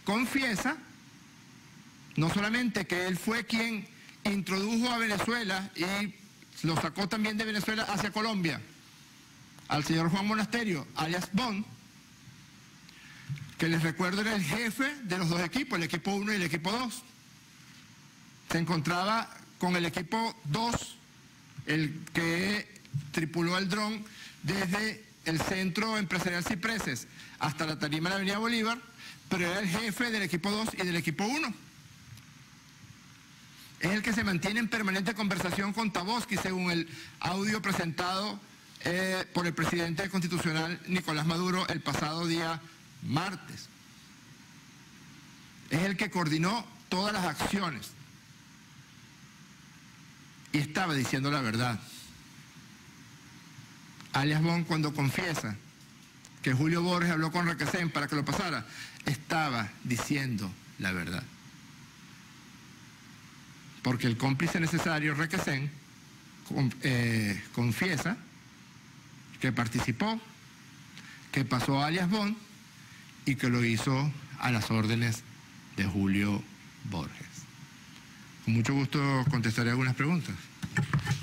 confiesa no solamente que él fue quien introdujo a Venezuela y lo sacó también de Venezuela hacia Colombia al señor Juan Monasterio, alias Bon, que les recuerdo era el jefe de los dos equipos, el equipo 1 y el equipo 2. Se encontraba con el equipo 2, el que tripuló el dron desde el Centro Empresarial Cipreses hasta la tarima de la Avenida Bolívar, pero era el jefe del equipo 2 y del equipo 1. Es el que se mantiene en permanente conversación con Tabosky, según el audio presentado por el presidente constitucional Nicolás Maduro el pasado día martes. Es el que coordinó todas las acciones y estaba diciendo la verdad. Alias Bon, cuando confiesa que Julio Borges habló con Requesén para que lo pasara, estaba diciendo la verdad. Porque el cómplice necesario, Requesén, confiesa que participó, que pasó a alias Bon y que lo hizo a las órdenes de Julio Borges. Con mucho gusto contestaré algunas preguntas.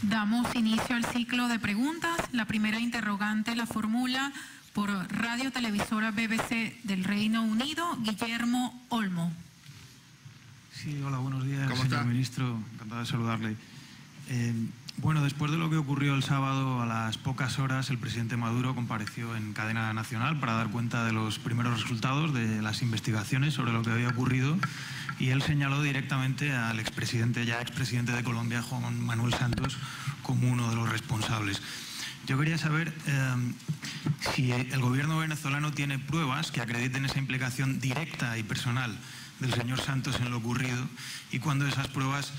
Damos inicio al ciclo de preguntas. La primera interrogante la formula por Radio Televisora BBC del Reino Unido, Guillermo Olmo. Sí, hola, buenos días, ¿Cómo señor está? ministro. Encantado de saludarle. Bueno, después de lo que ocurrió el sábado, a las pocas horas, el presidente Maduro compareció en cadena nacional para dar cuenta de los primeros resultados de las investigaciones sobre lo que había ocurrido, y él señaló directamente al expresidente, ya expresidente de Colombia, Juan Manuel Santos, como uno de los responsables. Yo quería saber si el gobierno venezolano tiene pruebas que acrediten esa implicación directa y personal del señor Santos en lo ocurrido, y cuándo esas pruebas,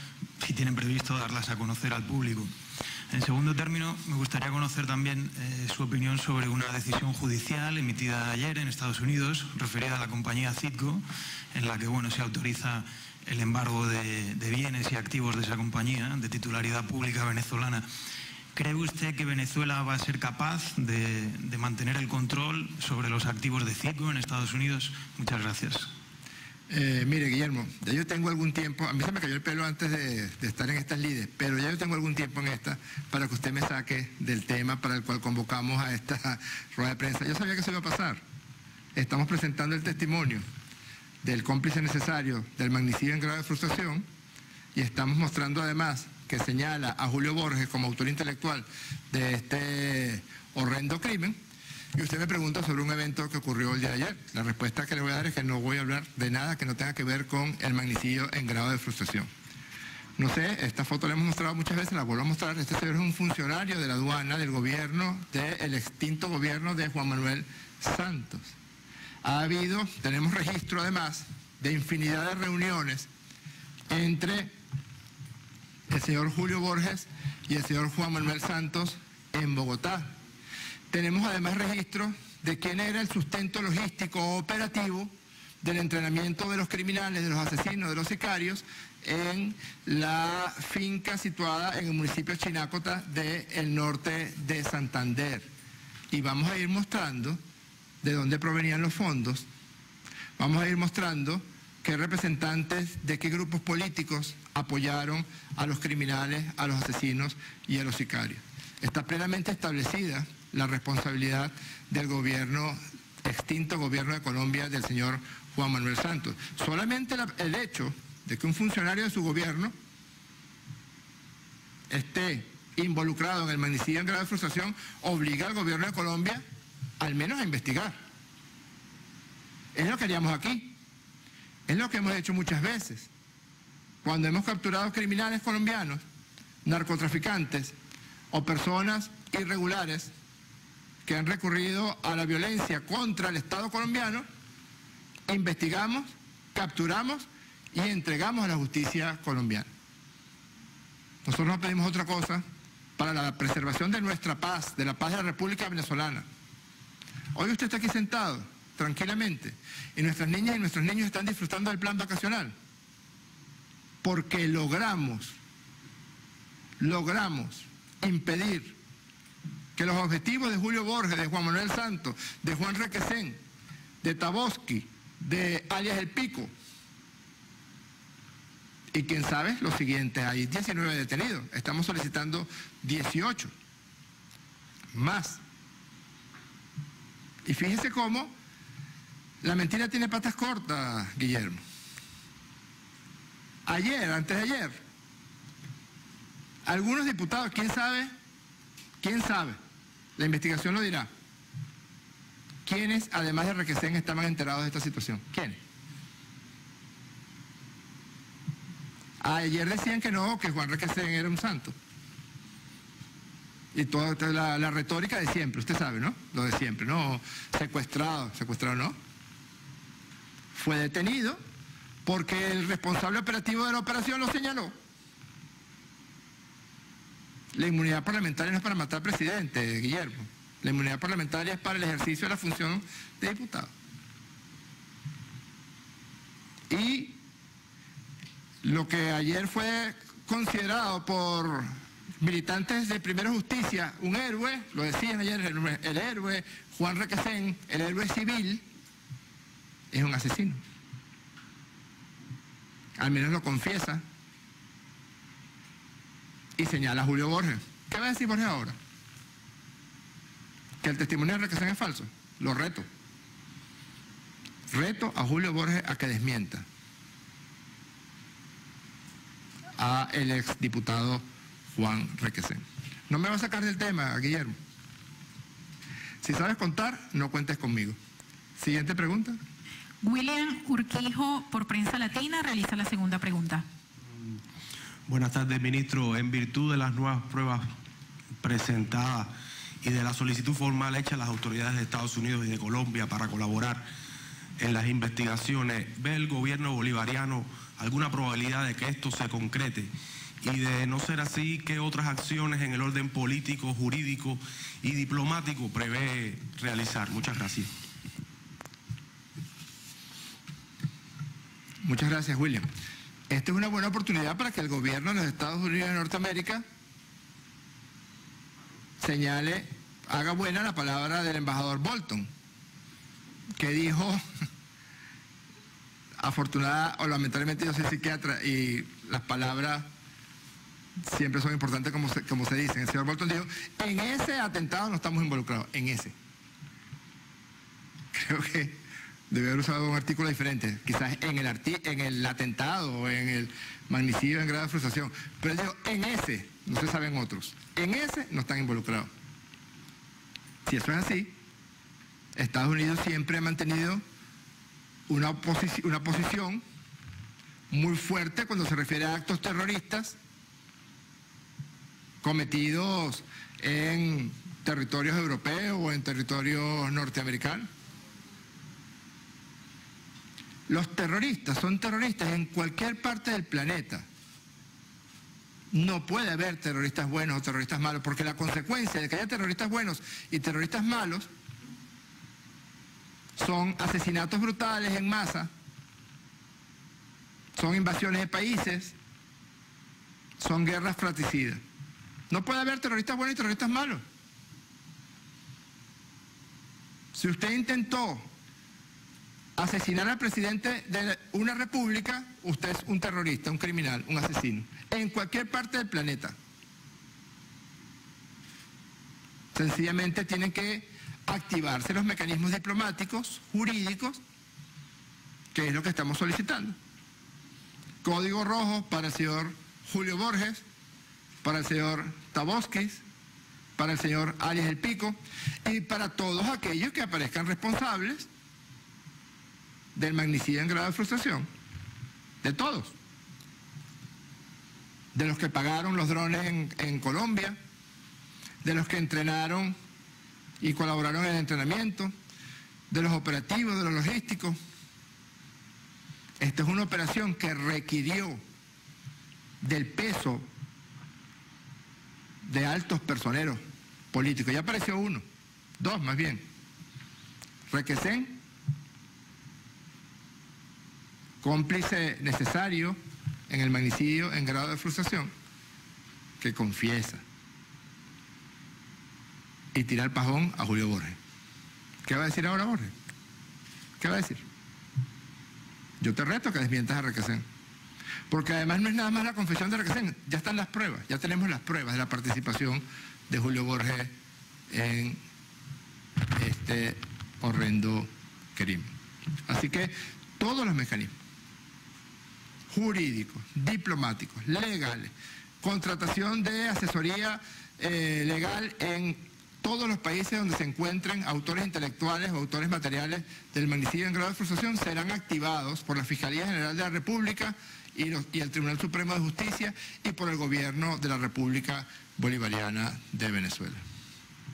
si tienen previsto darlas a conocer al público. En segundo término, me gustaría conocer también su opinión sobre una decisión judicial emitida ayer en Estados Unidos referida a la compañía Citgo, en la que se autoriza el embargo de bienes y activos de esa compañía de titularidad pública venezolana. ¿Cree usted que Venezuela va a ser capaz de mantener el control sobre los activos de Citgo en Estados Unidos? Muchas gracias. Mire, Guillermo, ya yo tengo algún tiempo, a mí se me cayó el pelo antes de estar en estas lides, pero ya yo tengo algún tiempo en esta para que usted me saque del tema para el cual convocamos a esta rueda de prensa. Yo sabía que eso iba a pasar. Estamos presentando el testimonio del cómplice necesario del magnicidio en grado de frustración y estamos mostrando además que señala a Julio Borges como autor intelectual de este horrendo crimen. Y usted me pregunta sobre un evento que ocurrió el día de ayer. La respuesta que le voy a dar es que no voy a hablar de nada que no tenga que ver con el magnicidio en grado de frustración. No sé, esta foto la hemos mostrado muchas veces, la vuelvo a mostrar. Este señor es un funcionario de la aduana del gobierno, del extinto gobierno de Juan Manuel Santos. Tenemos registro además de infinidad de reuniones entre el señor Julio Borges y el señor Juan Manuel Santos en Bogotá. Tenemos además registro de quién era el sustento logístico operativo del entrenamiento de los criminales, de los asesinos, de los sicarios, en la finca situada en el municipio de Chinácota del norte de Santander. Y vamos a ir mostrando de dónde provenían los fondos, vamos a ir mostrando qué representantes de qué grupos políticos apoyaron a los criminales, a los asesinos y a los sicarios. Está plenamente establecida la responsabilidad del extinto gobierno de Colombia del señor Juan Manuel Santos. Solamente el hecho de que un funcionario de su gobierno esté involucrado en el magnicidio en grado de frustración obliga al gobierno de Colombia al menos a investigar. Es lo que haríamos aquí. Es lo que hemos hecho muchas veces. Cuando hemos capturado criminales colombianos, narcotraficantes o personas irregulares que han recurrido a la violencia contra el Estado colombiano, investigamos, capturamos y entregamos a la justicia colombiana. Nosotros no pedimos otra cosa para la preservación de nuestra paz, de la paz de la República Venezolana. Hoy usted está aquí sentado, tranquilamente, y nuestras niñas y nuestros niños están disfrutando del plan vacacional, porque logramos impedir que los objetivos de Julio Borges, de Juan Manuel Santos, de Juan Requesén, de Taboski, de alias El Pico, y quién sabe, los siguientes, hay 19 detenidos, estamos solicitando 18 más. Y fíjese cómo la mentira tiene patas cortas, Guillermo. Ayer, antes de ayer, algunos diputados, ¿quién sabe? La investigación lo dirá. ¿Quiénes, además de Requesén, estaban enterados de esta situación? ¿Quiénes? Ayer decían que no, que Juan Requesén era un santo. Y toda la retórica de siempre, usted sabe, ¿no? Lo de siempre, no, secuestrado no. fue detenido porque el responsable operativo de la operación lo señaló. La inmunidad parlamentaria no es para matar al presidente, Guillermo. La inmunidad parlamentaria es para el ejercicio de la función de diputado. Y lo que ayer fue considerado por militantes de Primero Justicia un héroe, lo decían ayer, el héroe Juan Requesén, el héroe civil, es un asesino. Al menos lo confiesa y señala a Julio Borges. ¿Qué va a decir Borges ahora? ¿Que el testimonio de Requesén es falso? Lo reto. Reto a Julio Borges a que desmienta a el exdiputado Juan Requesén. No me va a sacar del tema, Guillermo. Si sabes contar, no cuentes conmigo. Siguiente pregunta. William Urquijo, por Prensa Latina, realiza la segunda pregunta. Buenas tardes, ministro. En virtud de las nuevas pruebas presentadas y de la solicitud formal hecha a las autoridades de Estados Unidos y de Colombia para colaborar en las investigaciones, ¿ve el gobierno bolivariano alguna probabilidad de que esto se concrete? Y de no ser así, ¿qué otras acciones en el orden político, jurídico y diplomático prevé realizar? Muchas gracias. Muchas gracias, William. Esta es una buena oportunidad para que el gobierno de los Estados Unidos de Norteamérica señale, haga buena la palabra del embajador Bolton, que dijo, afortunada o lamentablemente yo soy psiquiatra y las palabras siempre son importantes como se dicen. El señor Bolton dijo, en ese atentado no estamos involucrados, en ese. Creo que debe haber usado un artículo diferente, quizás en el atentado o en el magnicidio en grado de frustración. Pero él dijo, en ese, no se saben otros, en ese no están involucrados. Si eso es así, Estados Unidos siempre ha mantenido una posición muy fuerte cuando se refiere a actos terroristas cometidos en territorios europeos o en territorios norteamericanos. Los terroristas son terroristas en cualquier parte del planeta. No puede haber terroristas buenos o terroristas malos, porque la consecuencia de que haya terroristas buenos y terroristas malos son asesinatos brutales en masa, son invasiones de países, son guerras fratricidas. No puede haber terroristas buenos y terroristas malos. Si usted intentó asesinar al presidente de una república, usted es un terrorista, un criminal, un asesino, en cualquier parte del planeta. Sencillamente tienen que activarse los mecanismos diplomáticos, jurídicos, que es lo que estamos solicitando. Código rojo para el señor Julio Borges, para el señor Taboskis, para el señor Arias El Pico y para todos aquellos que aparezcan responsables del magnicidio en grado de frustración, de todos, de los que pagaron los drones en Colombia, de los que entrenaron y colaboraron en el entrenamiento, de los operativos, de los logísticos. Esta es una operación que requirió del peso de altos personeros políticos. Ya apareció uno, dos más bien. Requesén, cómplice necesario en el magnicidio en grado de frustración, que confiesa, y tira el pajón a Julio Borges. ¿Qué va a decir ahora Borges? ¿Qué va a decir? Yo te reto a que desmientas a Requesén, porque además no es nada más la confesión de Requesén, ya están las pruebas, ya tenemos las pruebas de la participación de Julio Borges en este horrendo crimen. Así que todos los mecanismos jurídicos, diplomáticos, legales, contratación de asesoría legal en todos los países donde se encuentren autores intelectuales o autores materiales del magnicidio en grado de frustración serán activados por la Fiscalía General de la República y el Tribunal Supremo de Justicia y por el Gobierno de la República Bolivariana de Venezuela.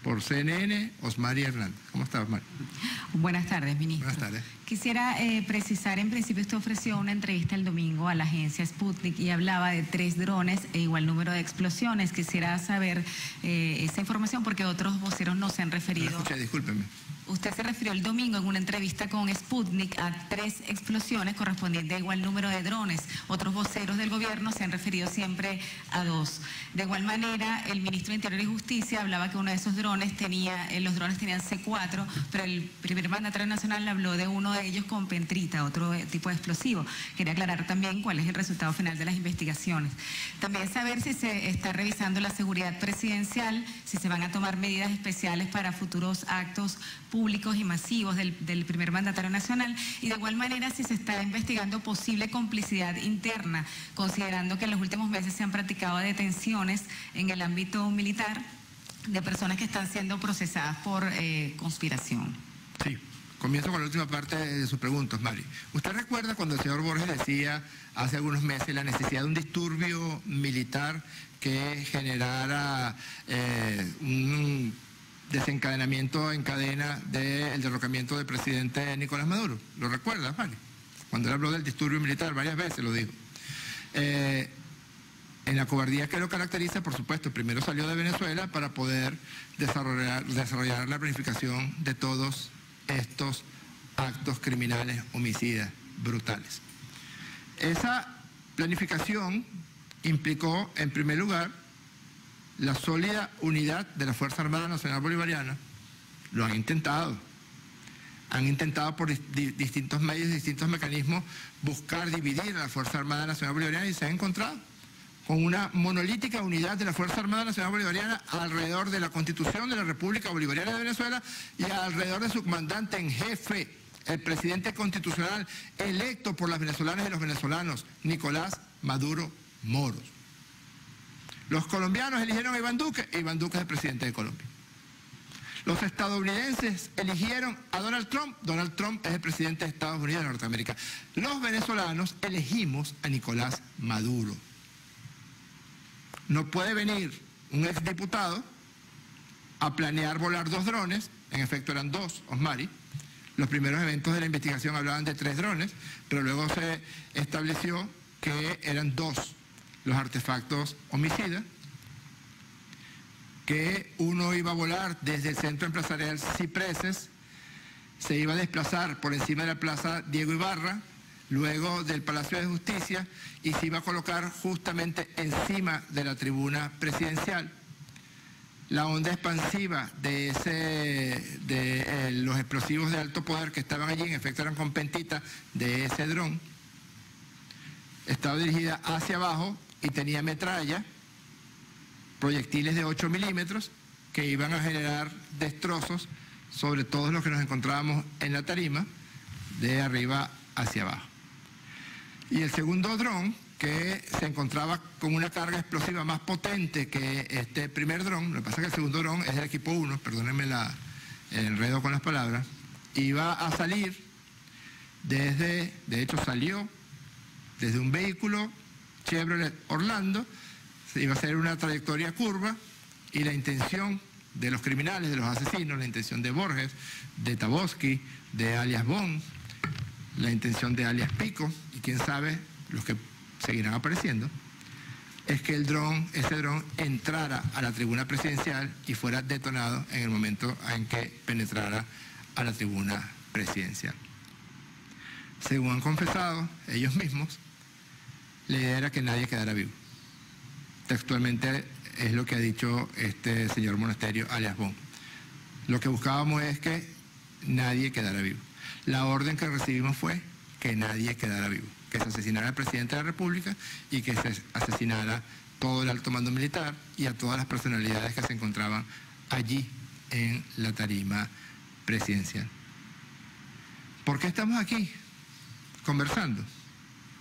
Por CNN, Osmari Hernández. ¿Cómo está, Osmari? Buenas tardes, ministro. Buenas tardes. Quisiera precisar, en principio usted ofreció una entrevista el domingo a la agencia Sputnik y hablaba de 3 drones e igual número de explosiones. Quisiera saber esa información porque otros voceros no se han referido. No escuché, discúlpeme. Usted se refirió el domingo en una entrevista con Sputnik a 3 explosiones correspondientes a igual número de drones. Otros voceros del gobierno se han referido siempre a 2. De igual manera, el ministro de Interior y Justicia hablaba que uno de esos drones los drones tenían C4, pero el primer mandatario nacional habló de uno de ellos con pentrita, otro tipo de explosivo. Quería aclarar también cuál es el resultado final de las investigaciones. También saber si se está revisando la seguridad presidencial, si se van a tomar medidas especiales para futuros actos públicos y masivos del primer mandatario nacional, y de igual manera si se está investigando posible complicidad interna, considerando que en los últimos meses se han practicado detenciones en el ámbito militar de personas que están siendo procesadas por conspiración. Sí, comienzo con la última parte de sus preguntas, Mari. ¿Usted recuerda cuando el señor Borges decía hace algunos meses la necesidad de un disturbio militar que generara un desencadenamiento en cadena del derrocamiento del presidente Nicolás Maduro? ¿Lo recuerdas, Mari? Cuando él habló del disturbio militar, varias veces lo dijo. En la cobardía que lo caracteriza, por supuesto, primero salió de Venezuela para poder desarrollar la planificación de todos estos actos criminales, homicidas, brutales. Esa planificación implicó, en primer lugar, la sólida unidad de la Fuerza Armada Nacional Bolivariana. Lo han intentado por distintos medios, distintos mecanismos, buscar dividir a la Fuerza Armada Nacional Bolivariana y se han encontrado con una monolítica unidad de la Fuerza Armada Nacional Bolivariana alrededor de la Constitución de la República Bolivariana de Venezuela y alrededor de su comandante en jefe, el presidente constitucional electo por las venezolanas y los venezolanos, Nicolás Maduro Moros. Los colombianos eligieron a Iván Duque es el presidente de Colombia. Los estadounidenses eligieron a Donald Trump es el presidente de Estados Unidos de Norteamérica. Los venezolanos elegimos a Nicolás Maduro. No puede venir un exdiputado a planear volar 2 drones, en efecto eran 2, Osmari. Los primeros eventos de la investigación hablaban de 3 drones, pero luego se estableció que eran 2 los artefactos homicidas, que uno iba a volar desde el centro empresarial Cipreses, se iba a desplazar por encima de la plaza Diego Ibarra, luego del Palacio de Justicia, y se iba a colocar justamente encima de la tribuna presidencial. La onda expansiva de los explosivos de alto poder que estaban allí, en efecto eran con pentita de ese dron, estaba dirigida hacia abajo y tenía metralla, proyectiles de 8 milímetros que iban a generar destrozos sobre todos los que nos encontrábamos en la tarima, de arriba hacia abajo. Y el segundo dron, que se encontraba con una carga explosiva más potente que este primer dron, lo que pasa es que el segundo dron es del equipo 1, perdónenme el enredo con las palabras, iba a salir de hecho salió desde un vehículo Chevrolet Orlando, se iba a hacer una trayectoria curva y la intención de los criminales, de los asesinos, la intención de Borges, de Tabosky, de alias Bond, la intención de alias Pico, y quién sabe, los que seguirán apareciendo, es que ese dron entrara a la tribuna presidencial y fuera detonado en el momento en que penetrara a la tribuna presidencial. Según han confesado ellos mismos, la idea era que nadie quedara vivo. Textualmente es lo que ha dicho este señor Monasterio, alias Bond. Lo que buscábamos es que nadie quedara vivo. La orden que recibimos fue que nadie quedara vivo, que se asesinara al presidente de la República y que se asesinara todo el alto mando militar y a todas las personalidades que se encontraban allí en la tarima presidencial. ¿Por qué estamos aquí conversando?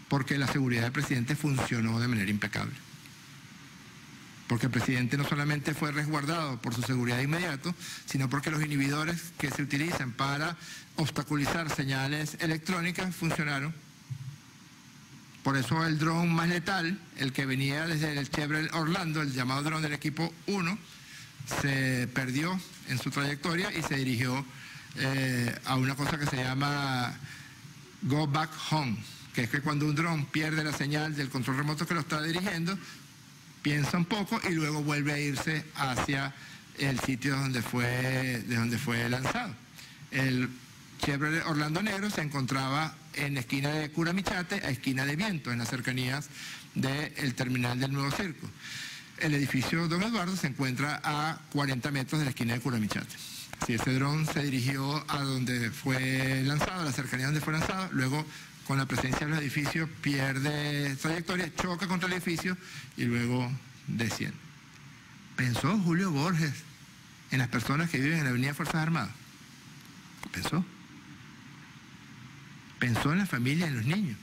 Porque la seguridad del presidente funcionó de manera impecable. Porque el presidente no solamente fue resguardado por su seguridad de inmediato, sino porque los inhibidores que se utilizan para obstaculizar señales electrónicas funcionaron. Por eso el dron más letal, el que venía desde el Chevrolet Orlando, el llamado dron del equipo 1, se perdió en su trayectoria y se dirigió a una cosa que se llama go back home, que es que cuando un dron pierde la señal del control remoto que lo está dirigiendo, piensa un poco y luego vuelve a irse hacia el sitio de donde fue lanzado. El Chevrolet Orlando Negro se encontraba en la esquina de Curamichate, a esquina de Viento, en las cercanías del terminal del Nuevo Circo. El edificio Don Eduardo se encuentra a 40 metros de la esquina de Curamichate. Si ese dron se dirigió a donde fue lanzado, a la cercanía donde fue lanzado, luego con la presencia de los edificios pierde trayectoria, choca contra el edificio y luego desciende. ¿Pensó Julio Borges en las personas que viven en la Avenida Fuerzas Armadas? ¿Pensó? Pensó en la familia, en los niños.